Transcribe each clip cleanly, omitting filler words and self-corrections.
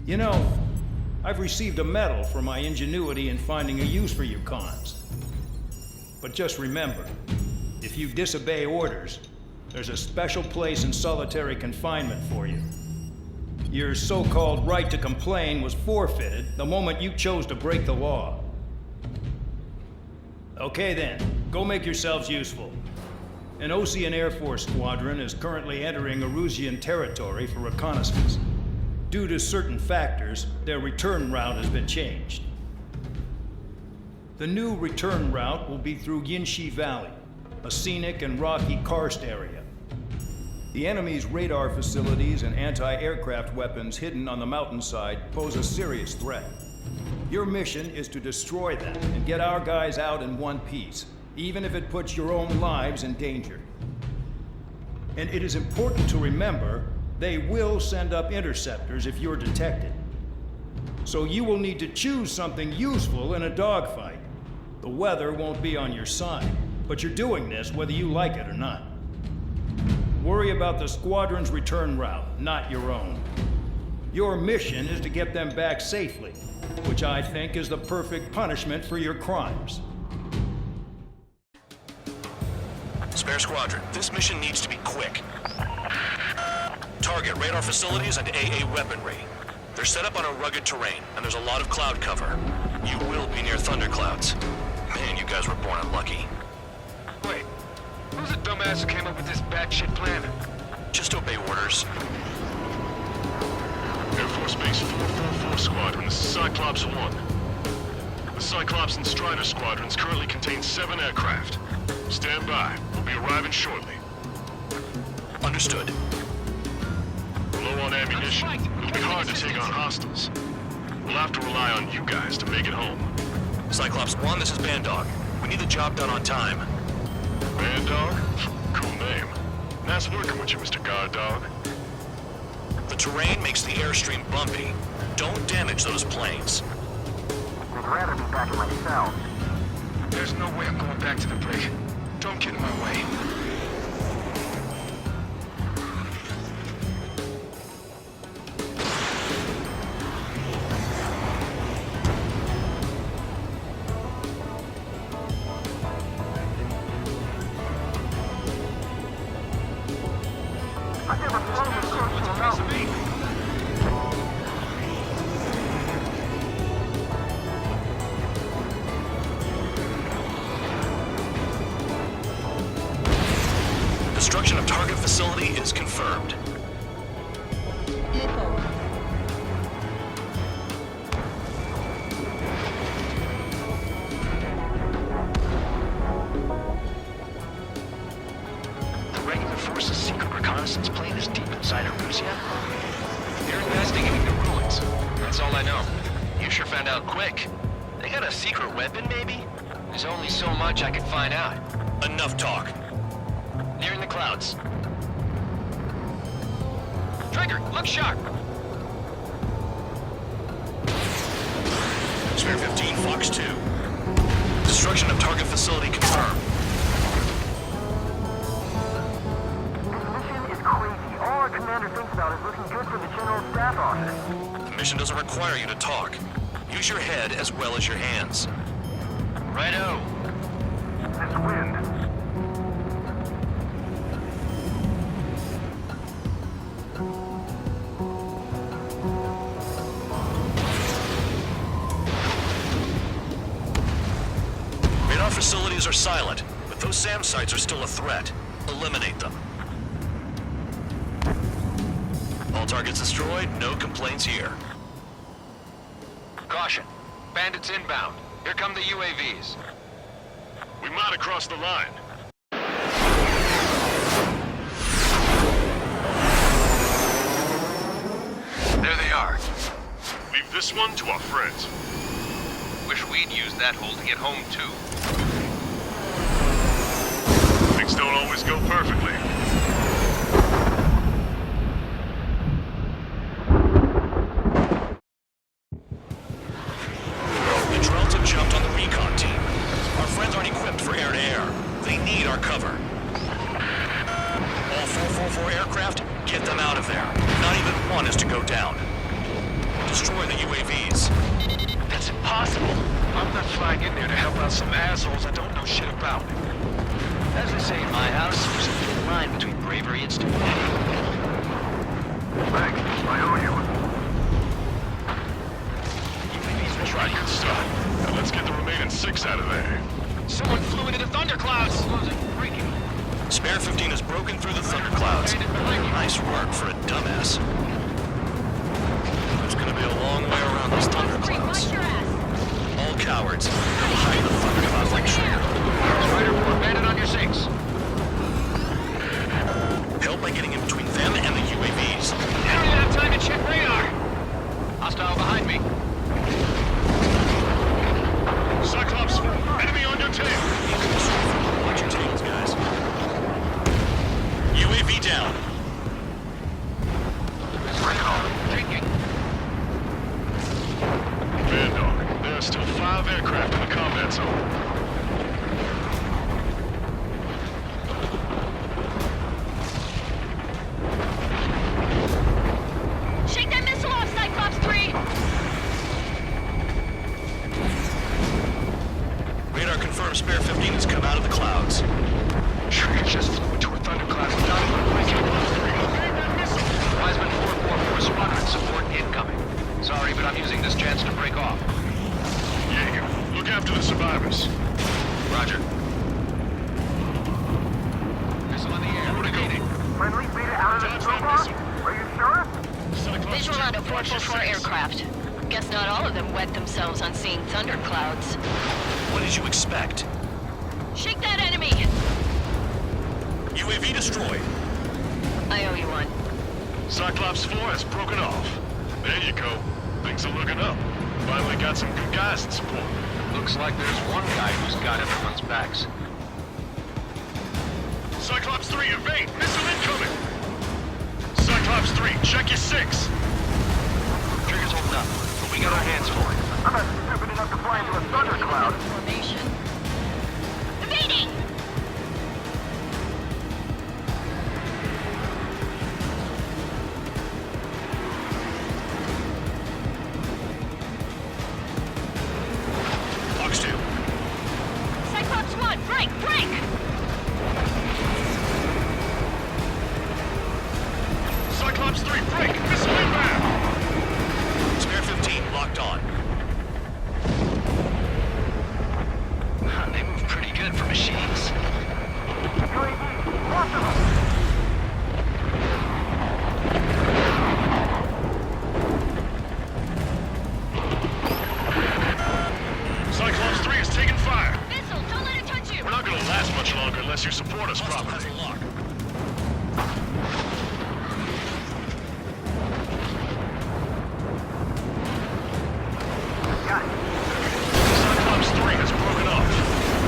You know, I've received a medal for my ingenuity in finding a use for you cons. But just remember, if you disobey orders, there's a special place in solitary confinement for you. Your so-called right to complain was forfeited the moment you chose to break the law. Okay then, go make yourselves useful. An Osean Air Force squadron is currently entering Erusian territory for reconnaissance. Due to certain factors, their return route has been changed. The new return route will be through Yinshi Valley, a scenic and rocky karst area. The enemy's radar facilities and anti-aircraft weapons hidden on the mountainside pose a serious threat. Your mission is to destroy them and get our guys out in one piece, even if it puts your own lives in danger. And it is important to remember, they will send up interceptors if you're detected. So you will need to choose something useful in a dogfight. The weather won't be on your side, but you're doing this whether you like it or not. Worry about the squadron's return route, not your own. Your mission is to get them back safely, which I think is the perfect punishment for your crimes. Spare Squadron, this mission needs to be quick. Target radar facilities and AA weaponry. They're set up on a rugged terrain, and there's a lot of cloud cover. You will be near thunderclouds. Man, you guys were born unlucky. Wait, who's the dumbass who came up with this batshit plan? Just obey orders. Air Force Base 444 Squadron, this is Cyclops 1. The Cyclops and Strider Squadrons currently contain 7 aircraft. Stand by. We'll be arriving shortly. Understood. We're low on ammunition. It'll be hard to take on hostiles. We'll have to rely on you guys to make it home. Cyclops 1, this is Bandog. We need the job done on time. Bandog? Cool name. Nice working with you, Mr. Guard Dog. The terrain makes the airstream bumpy. Don't damage those planes. I'd rather be back in my cell. There's no way I'm going back to the brig. Don't get in my way. I never flown this close to a mountain. Destruction of target facility is confirmed. The regular force's secret reconnaissance plane is deep inside Erusia? They're investigating the ruins. That's all I know. You sure found out quick. They got a secret weapon, maybe? There's only so much I can find out. Enough talk. Nearing the clouds. Trigger, look sharp! Spare 15, Fox 2. Destruction of target facility confirmed. This mission is crazy. All our commander thinks about is looking good for the General Staff Office. The mission doesn't require you to talk. Use your head as well as your hands. Righto. This wind. Radar facilities are silent, but those SAM sites are still a threat. Eliminate them. All targets destroyed, no complaints here. Caution. Bandits inbound. Here come the UAVs. We might have crossed the line. There they are. Leave this one to our friends. Wish we'd used that hole to get home, too. Things don't always go perfectly. The drones have jumped on the recon team. Our friends aren't equipped for air-to-air. They need our cover. All 444 aircraft, get them out of there. Not even one is to go down. Destroy the UAVs. That's impossible. I'm not flying in there to help out some assholes I don't know shit about. As they say in my house, there's a thin line between bravery and stupidity. Thanks. I owe you. UAVs are trying Good stuff. Now let's get the remaining 6 out of there. Someone flew into the thunderclouds! Breaking. Spare 15 has broken through the thunderclouds. Nice work for a dumbass. There's gonna be a long way around those thunderclouds. All cowards, go hide in the thunderclouds like Trigger. Strider 4, bandit on your 6. Help by getting in between them and the UAVs. I don't even have time to check radar! Hostile behind me. Cyclops 4, enemy on your tail. Watch your tails, guys. UAV down. Thinking. Bandog, there are still 5 aircraft in the combat zone. Shake that missile off, Cyclops 3! Radar confirms Spare 15 has come out of the clouds. Trigger just flew into a thundercloud without even blinking. Wiseman 444 squadron support incoming. Sorry, but I'm using this chance to break off. Jaeger, look after the survivors. Roger. Missile in the air. Where to go? Friendly beta out of the Dodge snow that box? missile. Are you sure? Cyclops Visual 2, on a watch your 444 6. aircraft. Guess not all of them wet themselves on seeing thunderclouds. What did you expect? Shake that enemy! UAV destroyed. I owe you one. Cyclops 4 has broken off. There you go. Things are looking up. Finally got some good guys in support. Looks like there's one guy who's got everyone's backs. Cyclops 3, evade! Missile incoming! Cyclops 3, check your 6! Trigger's holding up, but we got our hands full. I'm not stupid enough to fly into a thundercloud. Formation. Evading! Fox 2. Cyclops 1, break! Break! Cyclops 3, break! Missile inbound! Spare 15 locked on. They move pretty good for machines. UAV, lots of them. Cyclops 3 is taking fire. Missile, don't let it touch you! We're not gonna last much longer unless you support us Hostile has properly. a lock. Got it. Cyclops 3 has broken off.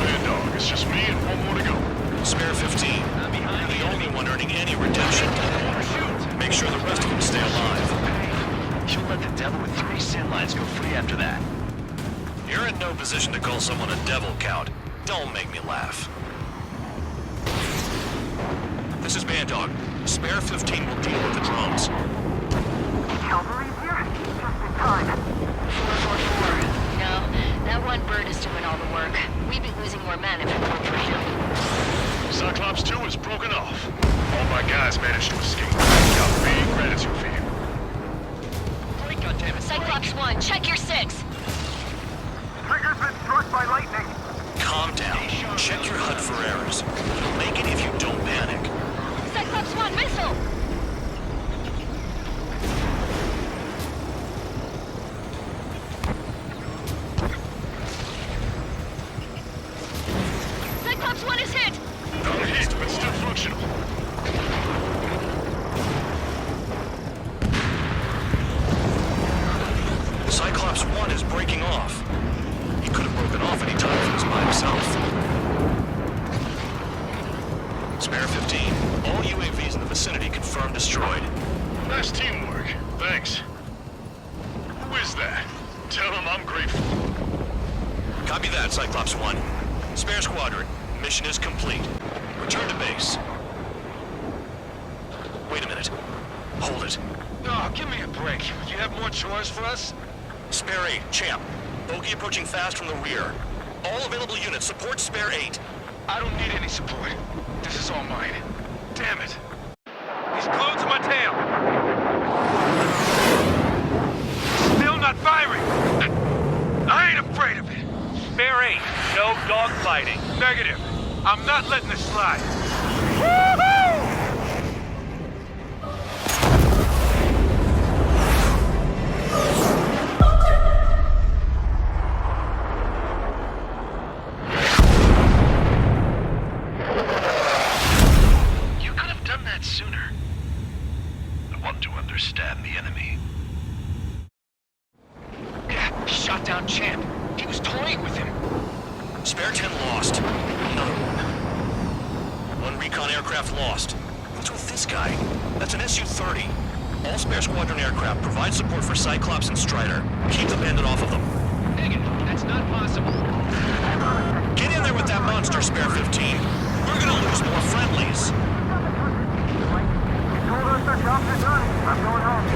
Bandog, it's just me and one more to go. Spare 15. You're the only one earning any redemption. Make sure the rest of them stay alive. You'll let the devil with 3 sin lines go free after that. You're in no position to call someone a devil, Count. Don't make me laugh. This is Bandog. Spare 15 will deal with the drones. Cavalry's here? Just in time. 444. No, that one bird is doing all the work. We'd be losing more men if it weren't for him. Cyclops 2 is broken off. All my guys managed to escape. Got big gratitude for you. Break, goddammit. Cyclops 1, check your 6! Trigger's been struck by lightning. Calm down. Check your HUD for errors. You'll make it if you don't panic. Cyclops 1, missile! Cyclops 1 is hit! I'm hit, but still functional. Cyclops 1 is breaking off. He could have broken off any time if he was by himself. Spare 15. All UAVs in the vicinity confirmed destroyed. Nice teamwork. Thanks. Who is that? Tell him I'm grateful. Copy that, Cyclops 1. Spare squadron. Mission is complete. Return to base. Wait a minute. Hold it. Oh, give me a break. You have more chores for us? Spare 8, Champ. Bogey approaching fast from the rear. All available units, support Spare 8. I don't need any support. This is all mine. Damn it. He's glued to my tail. Still not firing. I ain't afraid of it. Spare 8, no dogfighting. Negative. I'm not letting this slide. Woohoo! You could have done that sooner. I want to understand the enemy. Yeah, he shot down Champ. He was toying with him. Spare 10 lost. Another one. One recon aircraft lost. What's with this guy? That's an Su-30. All Spare Squadron aircraft provide support for Cyclops and Strider. Keep the bandit off of them. Negative. That's not possible. Get in there with that monster, Spare 15. We're gonna lose more friendlies. You told us our jobs are done. I'm going home.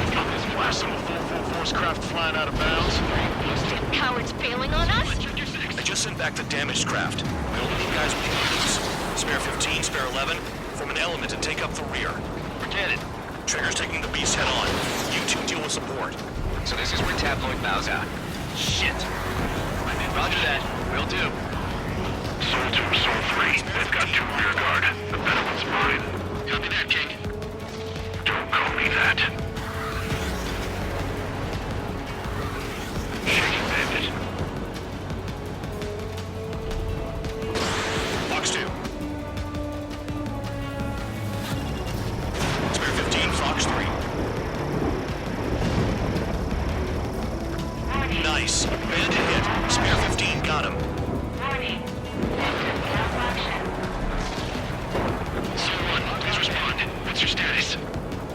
Got this flash of a full force craft flying out of bounds. Cowards bailing on us? I just sent back the damaged craft. We only need guys we can use. Spare 15, Spare 11, form an element and take up the rear. Forget it. Trigger's taking the beast head on. You two deal with support. So this is where Tabloid bows out. Shit. Roger that. Will do. Soul 2, Soul 3. They've got 2 rear guard. The better one's mine. Copy that, King. Don't call me that. Shaking bandit. Fox 2. Spare 15, Fox 3. Nice. Bandit hit. Spare 15, got him. Someone, please respond. What's your status?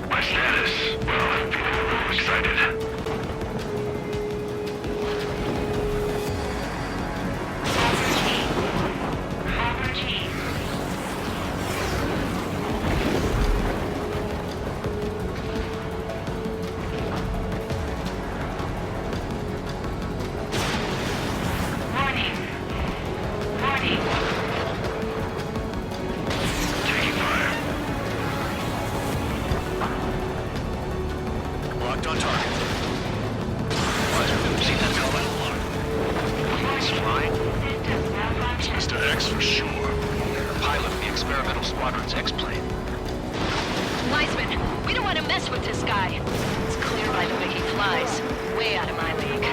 My status? Well, I'm feeling a little excited. Taking fire. Locked on target. See that coming? He's flying. It's Mr. X for sure. Pilot of the experimental squadron's X-plane. Wiseman, we don't want to mess with this guy. It's clear by the way he flies. Way out of my league.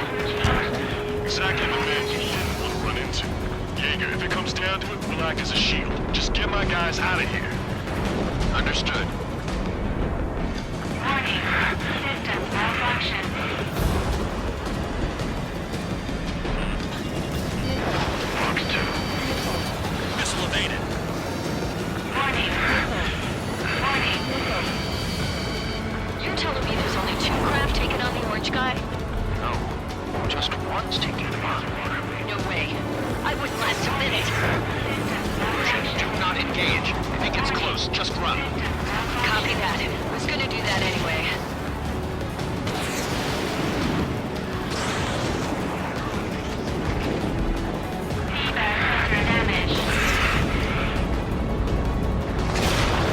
Exactly the man you didn't want to run into. Jaeger, if it comes down to it, we'll act as a shield. Just get my guys out of here. Understood. Fox 2. Missile evaded. You're telling me there's only 2 craft taking on the orange guy? No. Just one's taking him on. No way. I wouldn't last a minute. Do not engage. If it gets close, just run. Copy that. I was gonna do that anyway.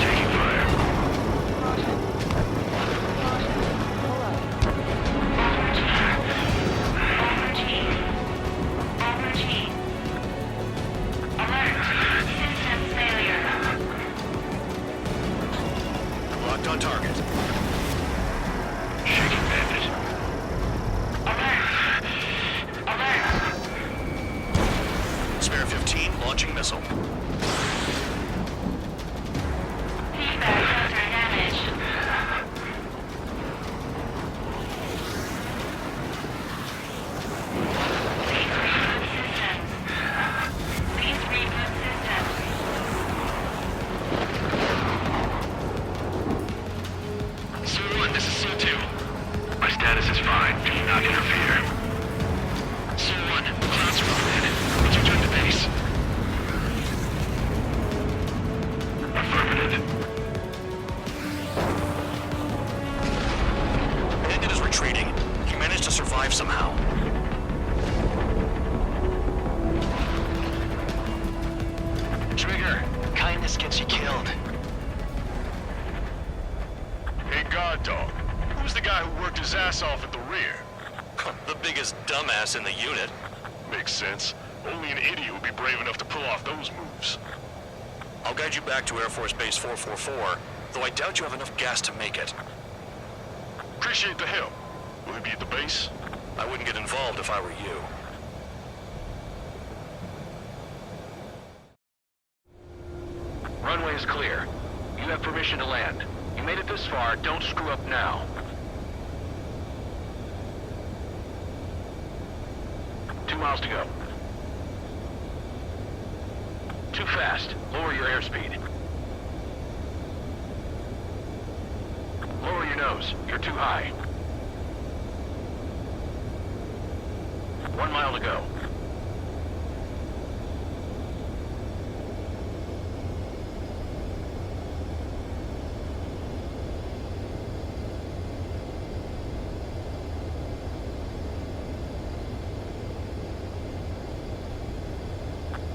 Taking fire. Locked on target. Shaking bandit. Spare 15, launching missile. Su-1, this is Su-2. My status is fine. Do not interfere. Su-1, clouds are overhead. Would you join the base? guard dog. Who's the guy who worked his ass off at the rear? The biggest dumbass in the unit. Makes sense. Only an idiot would be brave enough to pull off those moves. I'll guide you back to Air Force Base 444, though I doubt you have enough gas to make it. Appreciate the help. Will he be at the base? I wouldn't get involved if I were you. Runway is clear. You have permission to land. You made it this far, don't screw up now. Two miles to go. Too fast. Lower your airspeed. Lower your nose. You're too high. 1 mile to go.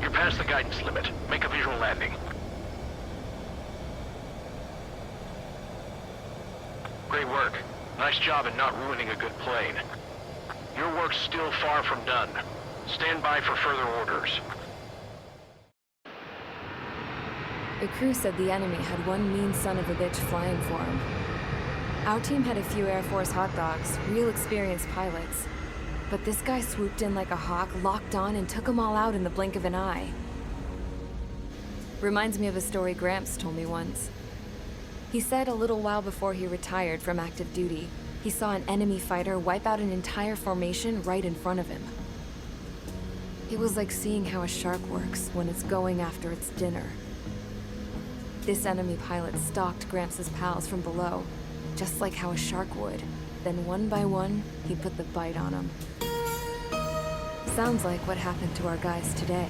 You're past the guidance limit. Make a visual landing. Great work. Nice job in not ruining a good plane. Your work's still far from done. Stand by for further orders. The crew said the enemy had one mean son of a bitch flying for him. Our team had a few Air Force hot dogs, real experienced pilots. But this guy swooped in like a hawk, locked on, and took them all out in the blink of an eye. Reminds me of a story Gramps told me once. He said a little while before he retired from active duty, he saw an enemy fighter wipe out an entire formation right in front of him. It was like seeing how a shark works when it's going after its dinner. This enemy pilot stalked Gramps' pals from below, just like how a shark would. Then one by one, he put the bite on them. Sounds like what happened to our guys today.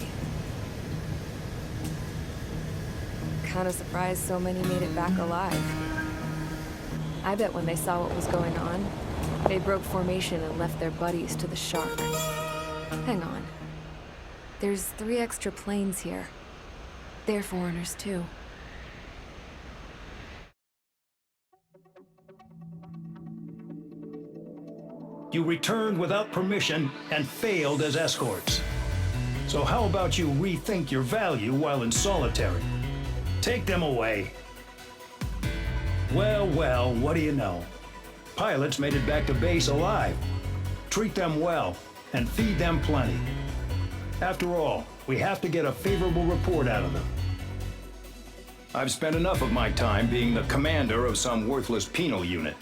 Kinda surprised so many made it back alive. I bet when they saw what was going on, they broke formation and left their buddies to the shark. Hang on. There's 3 extra planes here. They're foreigners too. You returned without permission and failed as escorts. So how about you rethink your value while in solitary? Take them away. Well, well, what do you know? Pilots made it back to base alive. Treat them well and feed them plenty. After all, we have to get a favorable report out of them. I've spent enough of my time being the commander of some worthless penal unit.